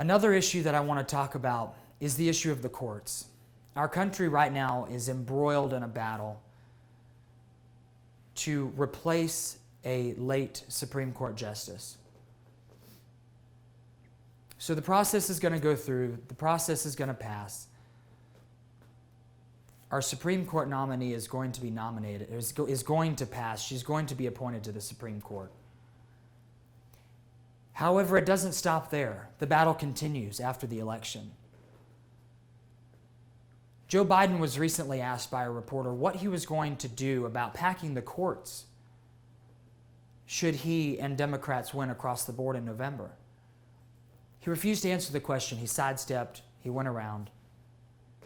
Another issue that I want to talk about is the issue of the courts. Our country right now is embroiled in a battle to replace a late Supreme Court justice. So the process is going to go through, the process is going to pass. Our Supreme Court nominee is going to be nominated, is going to pass. She's going to be appointed to the Supreme Court. However, it doesn't stop there. The battle continues after the election. Joe Biden was recently asked by a reporter what he was going to do about packing the courts should he and Democrats win across the board in November. He refused to answer the question. He sidestepped. He went around.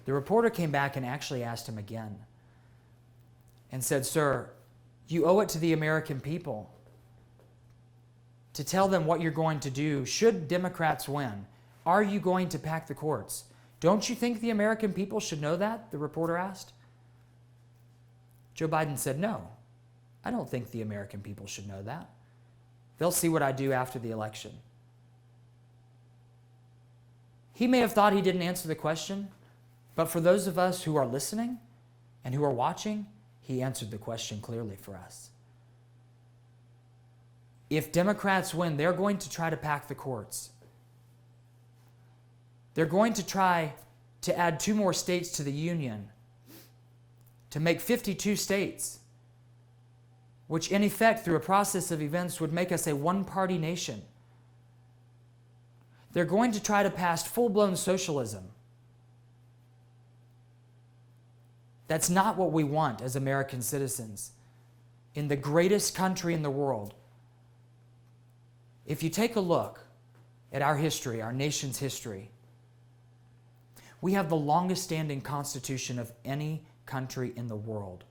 The reporter came back and actually asked him again and said, "Sir, you owe it to the American people to tell them what you're going to do should Democrats win. Are you going to pack the courts? Don't you think the American people should know that?" the reporter asked. Joe Biden said, "No, I don't think the American people should know that. They'll see what I do after the election." He may have thought he didn't answer the question, but for those of us who are listening and who are watching, he answered the question clearly for us. If Democrats win, they're going to try to pack the courts. They're going to try to add 2 more states to the union to make 52 states, which in effect, through a process of events, would make us a one-party nation. They're going to try to pass full-blown socialism. That's not what we want as American citizens in the greatest country in the world. If you take a look at our history, our nation's history, we have the longest standing constitution of any country in the world.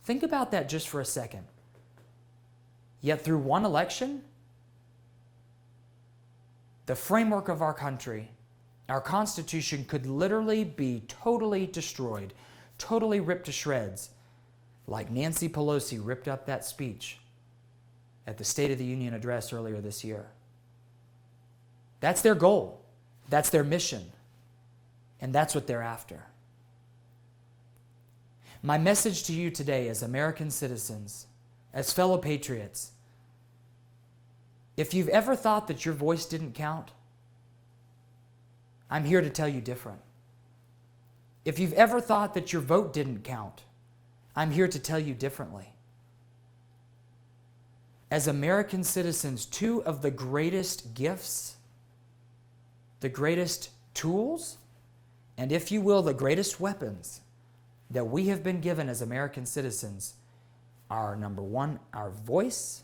Think about that just for a second. Yet through one election, the framework of our country, our Constitution, could literally be totally destroyed, totally ripped to shreds, like Nancy Pelosi ripped up that speech at the State of the Union address earlier this year. That's their goal. That's their mission. And that's what they're after. My message to you today as American citizens, as fellow patriots, if you've ever thought that your voice didn't count, I'm here to tell you different. If you've ever thought that your vote didn't count, I'm here to tell you differently. As American citizens, 2 of the greatest gifts, the greatest tools, and if you will, the greatest weapons that we have been given as American citizens are, number 1, our voice,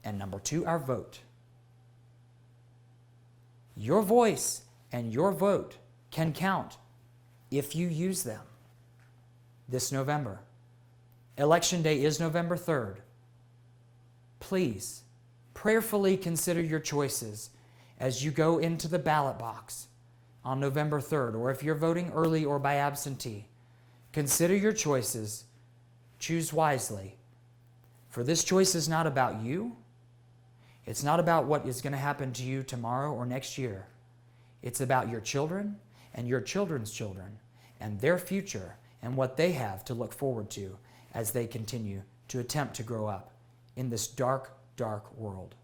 and number 2, our vote. Your voice and your vote can count if you use them this November. Election day is November 3rd. Please prayerfully consider your choices as you go into the ballot box on November 3rd, or if you're voting early or by absentee. Consider your choices. Choose wisely. For this choice is not about you. It's not about what is going to happen to you tomorrow or next year. It's about your children and your children's children and their future and what they have to look forward to as they continue to attempt to grow up in this dark, dark world.